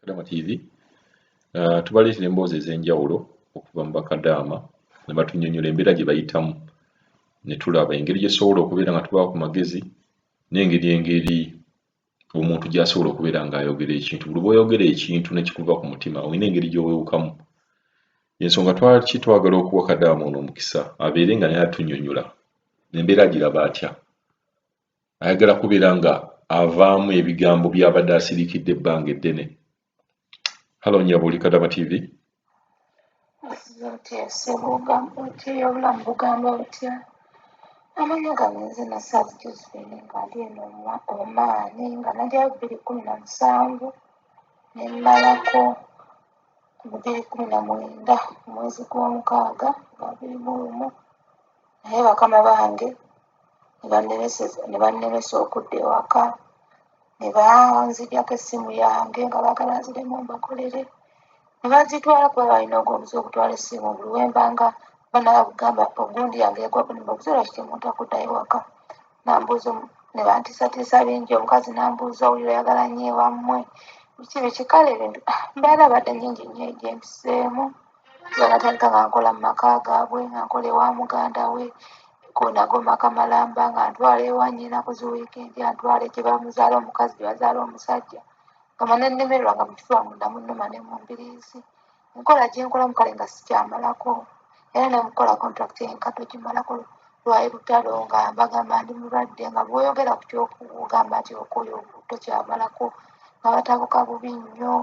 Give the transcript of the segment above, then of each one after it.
Kadama TV tubaleetera emboozi ez'enjawulo okuva mu bakadaama ne batunnyonnyola embeera gye bayitamu ne tulaba engeri gyesobola okubeera nga tubaako ku magezi n'engeri omuntu gy'asobola okubeera ng'ayogera ekintu. Buli bw'oyogera ekintu ne kikuva ku mutima olina engeri gy'oweewukamu. Ensonga twaki twagala okuwa Kadaama ono omukisa abeere nga naye atunnyonnyola embeera giraba atya. Ayagala kubeera nga avaamu ebigambo by'abadde asiriikidde ebbanga eddene. Halo Nyabuli, Kadama TV. Obulamu bugamba butya? Amannya gange nze Nassali Josephine nga ndi eno Omaani nga najjayo 2017 ne mmalako 2019 omwezi gw'omukaaga nga 2021 naye bakama bange ne bannemesa okudda ewaka ne banzigyako essimu yange nga baagala nziremu mbakolere ne bazitwala kuba balina ogw'omuze okutwala essimu buli wembanga banagamba ogundi yange yagwako nembabuuza lwaki temuntakuddayo waka nambuuza ne bantiisatiisa bingi omukazi nambuuza oli oyagala nnyo ewammwe biki kale ebintu mbeera badde nnyingi nnyo egyempiseemu banatandika nga nkola mu maka gaabwe nga nkola ewa muganda we nago makamalamba nga ntwala ewa nnyina ku ziwiikendi antwala gye bamuzaala omukazi gye bazaala omusajja nga nenemererwa nga mu kifuba munda munnuma ne mu mbiriizi enkola gye nkolamu kale nga sikyamalako era ne mukola contract enkato gimalako lwali lutalo nga mbagamba ndi mulwadde nga bw'oyogera ku kyokugamba nti okoyo tokyamalako nga batabuka bubi nnyo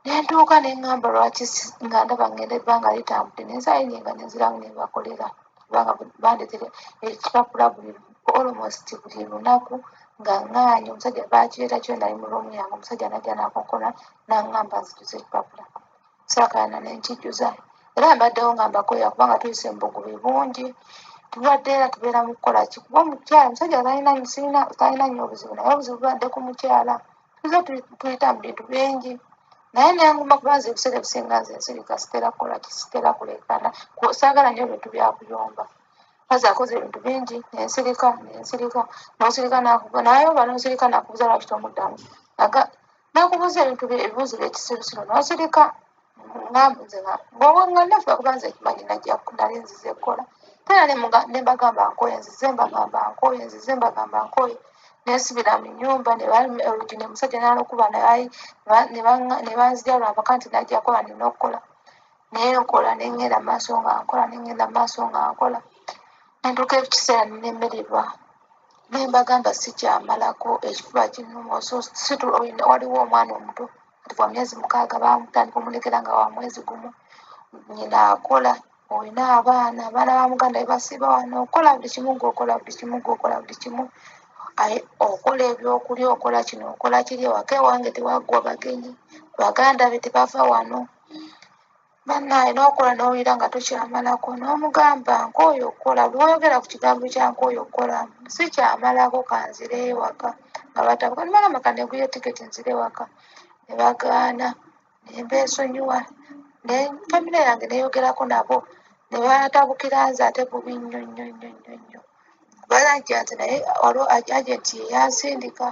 ne ntuuka ne ŋŋamba lwaki nga ndaba ngenda ebbanga litambudde nenzaayo nga nenziramu ne mbakolera kubanga bandeetere ekipapula buli almost buli lunaku nga ŋŋaanya omusajja baakireeta kyo nali mu loomu yange omusajja najja n'akonkona n'aŋŋamba nzijuza ekipapula saakayana ne nkijjuza era mbaddewo nga mbakolera kubanga tuyise mu bugubi bungi tubadde era tubeera mu kukola ki kuba omukyala omusajja talina nnyo obuzibu naye obuzibu bubadde ku mukyala tuze tuyita mu bintu bingi naye nenguma kuba nze ebiseera ebisinga nze nsirika sitera kukola ki sitera kulekana saagala nnyo ebintu byakuyomba kazi akoze ebintu bingi nensirika nosirika nayoba nosirika nakubuuza lwaki tomuddamu nakubuuza ebintu ebibuuzo byekisirusiru nosirika nga naffe kuba nze ekimanyi nali nzize kukola tera ne mbagamba nkoye nzize mbagamba nkoye nesibira mu nnyumba oluggi ne musajja n'alukuba ne banzija lwapaka nti najja kola nina okukola naye nkola nengenda maaso nga nkola nentuuka ekiseera nenemererwa nembagamba sikyamalako ekifuba kinnuma waliwo omwana omuto kati wa myezi 6 bamutandika omulekera nga wa mwezi gumu nyina akola olina abaana ba muganda bebasiiba wano okola buli kimu ngaokola buli kimu okola ebyokulya okola kino okola kiri ewaka ewange tewaggwa bagenyi baganda be tebava wano bannaye n'okola n'owulira nga tokyamalako n'omugamba nkooyo okukola lwoyogera ku kigambo kya nkooyo okukola sikyamalako kanzire ewaka nga batabuka nebagamba kaneguye tiketi nzire ewaka ne bagaana ne mbeesonyiwa ne famire yange neyogerako nabo ne batabukira nze ate bubi nnyo balajja nti naye waliwo agenti yeyansindika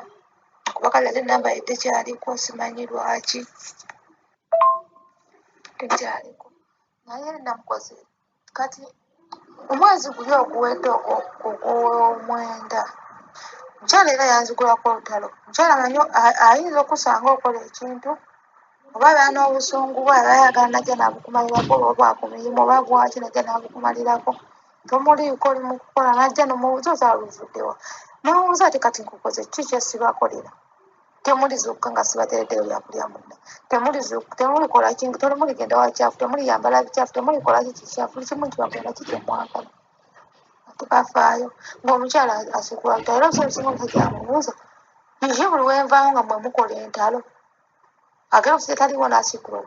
kuba kale ate enamba ye tekyaliko simanyi lwaki tekyaliko naye namukoze kati omwezi guli oguwedde ogw'omwenda mukyala era yanzigulako olutalo mukyala manyo ayinza okusanga okola ekintu oba abeera n'obusungu bwe aba ayagala najja nabukumalirako oba bwaka mirimu oba bwaki najja nabukumalirako tomuliiko oli mu kukola najja nomubuuza ozaaluvuddewa nomubuuza ati kati nkukoze ki kyesibakolera temulizuuka nga sibatereddeyo byakulya munda temulikola kintu temuligenda wakyafu temuliyambala bikyafu temulikola kikikyafu buli kimu kibagenda kikyemwagala tebafaayo ngaomukyala asikula lutalo era obusinga omusajja amubuuza ye buli wenvaawo nga mwe mukola entalo agera omusajja taliwo nasikula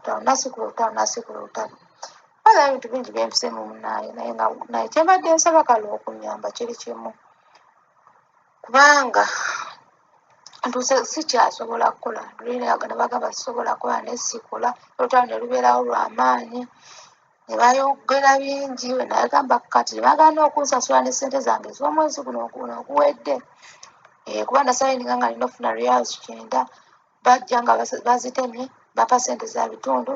olutalo baza ebintu bingi byempiseemu munaaye naye kyembadde nsaba kale okunyamba kiri kimu kubanga ntuuse sikyasobola kukola nebagamba sisobola kukola nesikola olutalo ne lubeerawo lwamaanyi ne bayogera bingi wenagamba kati bagaana okunsasula ne ssente zange ez'omwezi guno oguwedde kuba nasayininga nga nina ofuna reals 9 bajja nga bazitemye bapa sente za bitundu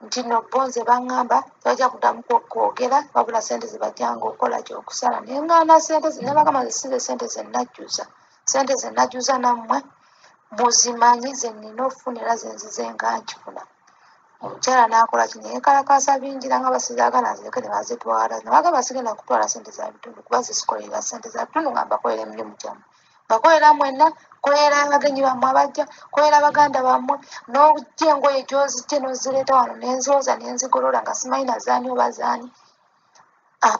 nti no bonze baŋŋamba bajja kuddamu kwogera wabula sente zebajjanga okukola kyokusala naye ngaana sente nebagamba zisize sente zenajjuza sente zenajjuza nammwe muzimanyi zenina okufunira zenzize nga nkifuna omukyala n'akola kino yeekalakaasa bingira nga basizaagala nzireke ne bazitwala nebagamba sigenda kutwala sente za bitundu kuba zisikolera sente za bitundu nga mbakolera emirimu gyammwe bakolera mwenna kolera abagenyi bammwe abajja kolera baganda bammwe n'ojja engoye gyozijje n'ozireeta wano nenzooza nenzigolola nga simanyi nazaani oba zaani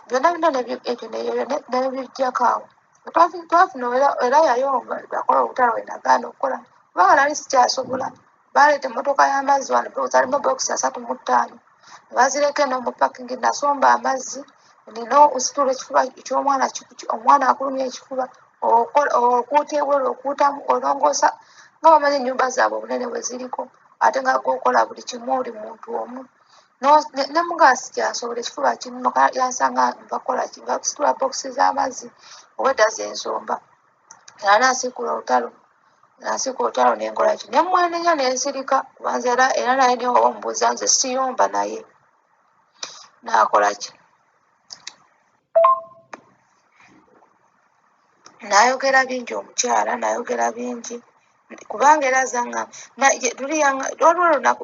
byonna byonna ebyo nebijjako awo twafuna era yayomba akola obutala wenagaana okukola kubanga nali sikyasobola baleeta emmotoka y'amazzi wano zalimu bokisi 35 nebazireka eno mu pakingi nasomba amazzi nina ositula ekifuba omwana akulumya ekifuba okuuta ebweru okuutamu olongoosa nga bamanyi ennyumba zaabwe obunene bwe ziriko ate nga gokola buli kimu oli muntu omu nemugaasi kyasobola ekifuba kimunoka yansanga bakola basitula bokisi z'amazzi obwedda zensomba era nasiikula olutalo nenkola ki nemwenenya nensirika kubanza era naye niwe omubuuza nze siyomba naye nakola ki nayogera bingi omukyala nayogera bingi kubanga era zanga waliwo olunaku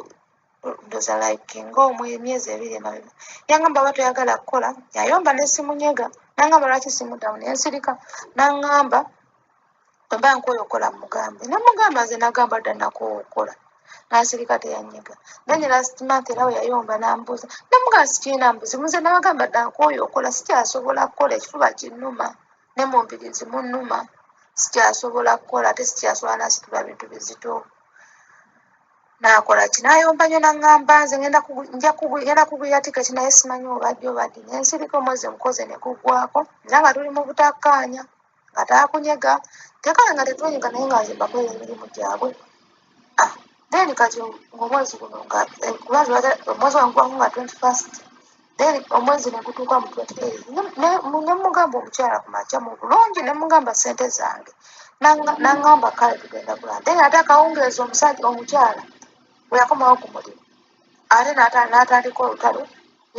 ndoza like ngaemyezi 2 emabega yangamba ba toyagala kukola yayomba nesimunyega nangamba lwaki simudamu nensirika nangamba oba nkoyo okola mugambe nemugamba nze nagamba dda nakoowa okukola nasirika teyanyega nanye last month era we yayomba nambuuza nemugaa sikiina mbuzi muze nabagamba dda nkooyo okukola sikyasobola kukola ekifuba kinnuma ne mumbirizi munnuma sikyasobola kukola ate sikyasobola nasitula bintu bizito nakola ki nayomba nyo naŋŋamba nze ngenda kugulira tiketi naye simanyi obadde obadde nensirika omwezi mukoze ne gugwako era nga tuli mu butakkaanya nga taakunyega tekale nga tetwenyega naye nga nze mbakolera emirimu gyabwe then kati omwezi guno omwezi wangwamu nga 21st then omwezi negutuuka mu 28 nemugamba omukyala ku makya mu bulungi nemugamba sente zange naŋŋamba kale tugenda kulaba then ate akawungeezi omusajja omukyala bwe yakomawo ku mulimu ate n'atandika olutalo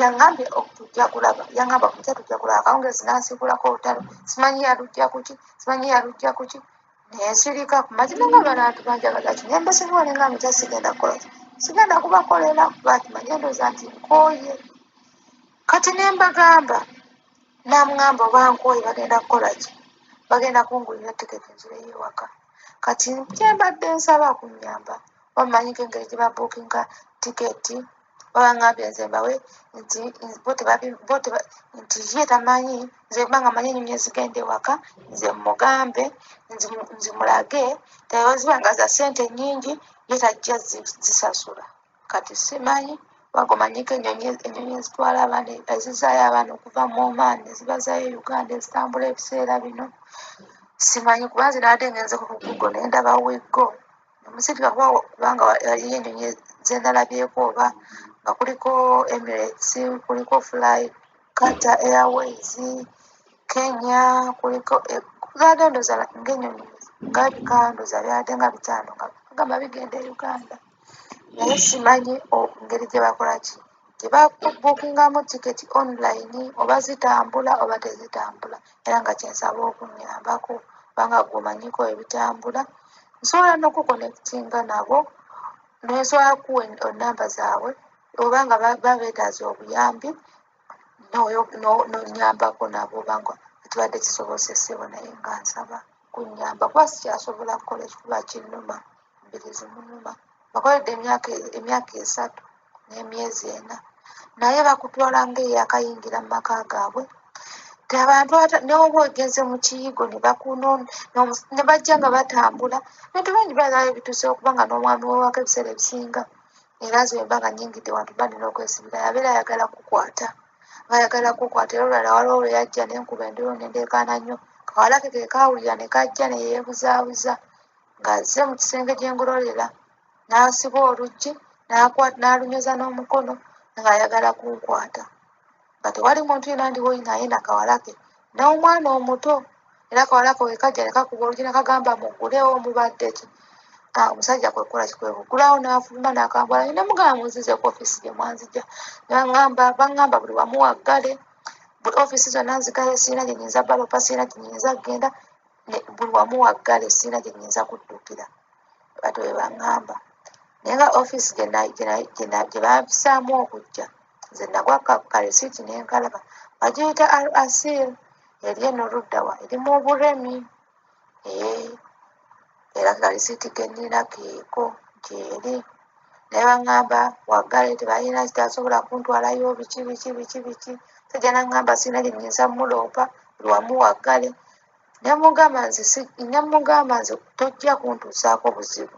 yaŋŋambye tujja kulaba yaŋŋamba kujja tujja kulaba akawungeezi nansiibulako olutalo simanyi yalujja kuki simanyi yalujja kuki nensirika ku mazima nga bantu banjagala ki nembasibawo nenga mutya sigenda kukola ki sigenda kubakolera kuba kimanye ndooza nti nkooye kati nembagamba namuŋŋamba oba nkooye bagenda kukola ki bagenda kungulira tiketi nzireyo ewaka kati kyembadde nsaba kunyamba bamanyiko engeri gye babuukinga tiketi babaŋŋambye nze mbawe nti ye tamanyi nze kubanga manyi enyonyi ezigenda ewaka nze mugambe nzimulage tewezibanga za sente nnyingi ye tajja zisasula kati simanyi bagomanyiko enyonyi ezitwala abaana ezizaayo abaana okuva mu Oman nezibazayo Uganda ezitambula ebiseera bino simanyi kuba nze nabadde ngenze ku Google nendaba wiggo omusirika kubanga waliyo enyonyi zendalabyeko oba nga kuliko Emirates kuliko Fly Qatar Airways Kenya kuliko zaadde ndoza ng'enyonyi ngabika ndoza byadde nga 5 nga bagamba bigenda e Uganda naye simanyi ngeri gye bakola ki gye babuukingamu tiketi online oba zitambula oba tezitambula era nga kyensaba okunyambako kubanga gwomanyiko ebitambula nsobola n'okukonekitinga nabo nesobola kuwa enamba zaabwe oba nga babeetaaza obuyambi nonyambako nabo obanga kitubadde kisobosesebo naye nga nsaba kunyamba kuba sikyasobola kukola ekifuba kinnuma mbirizi munnuma bakoledde emyaka 3 n'emyezi 4 naye bakutwala ngaeyakayingira mu maka gaabwe abantu noba ogenze mu kiyigo ne bajja nga batambula bintu bingi balayo bituusewo kubanga n'omwami wewaka ebiseera ebisinga era nzemba nga nnyingidde wantu bandina okwesibira yabeera ayagala kukwata era olulala waliwo lwe yajja nenkuba endiro nendeekaana nnyo kawala ke kekawulira ne kajja ne yeebuzaabuza ng'azze mu kisenge gyengololera n'asiba oluggi n'alunyoza n'omukono ng'ayagala kunkwata nga tewali muntu yena ndiwo naye nakawala ke n'omwana omuto era kawala ke wekajja ne kakuba oluggi ne kagamba mugulewo mubadde ki omusajja kwe kukola kikwekugulawo n'afuluma n'akambala ne mugamba munzize ku ofiisi gye mwanzija baŋŋamba buli wamu waggale buli ofiisi zonna nzigale siina gye nyinza balopa siina gye nyinza kgenda buli wamu waggale siina gye nyinza kuddukira bato bwe baŋŋamba naye nga ofiisi gye bampisaamu okujja nze nagwa kalisiiti nenkalaba bagiyita al asil eri eno luddawa eri mu Buremi era kalisiiti gennyina keeko gyeri naye baŋŋamba waggale tebalina kitasobola kuntwalayo biki sajja naŋŋamba siina gye nnyinza muloopa buli wamu waggale ne mugamba nze tojja kuntuusaako buzibu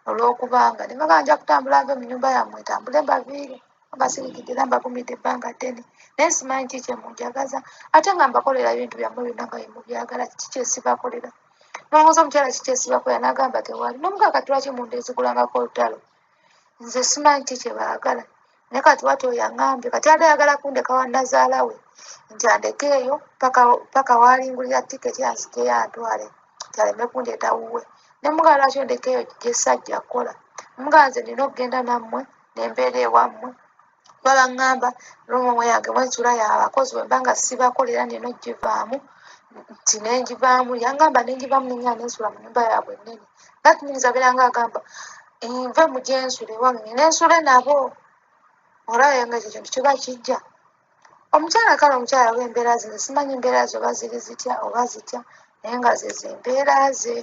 olw'okubanga ne bagamba nja kutambula nve mu nnyumba yammwe ntambule mbaviire mbasirikidde era mbagumidde ebbanga ddene naye simanyi ki kye munjagaza ate nga mbakolera ebintu byammwe byonna nga byemubyagala kiki kyesibakolera nolowooza omukyala kikyesibakolera n'agamba tewali nomugaka lwaki mundezigulangako olutalo nze simanyi ki kye baagala naye kati wati oyo aŋŋambye kati ate ayagala kundeka wa nazaala we nti andekeeyo paka waalingulira tiketi anzigyeyo antwale kyaleme kundeeta wuwe ne mugala lwaki ondekeeyo gyesajja kukola mugala nze nina okugenda nammwe nembeera ewammwe babaŋŋamba nomumwe yange mwensula yabakozi bwe mbanga sibakolera nina ogivaamu nti nenjivaamu yangamba nenjivaamu nenya nensula mu nyumba yaabwe ennene nga tuyinza beeranga agamba nve mu gyensula ewange nensule nabo olaba yanga ekyo kintu kiba kijja omukyala kale omukyala w'embeera ze simanyi embeera ze oba ziri zitya oba zitya naye nga ze zembeera ze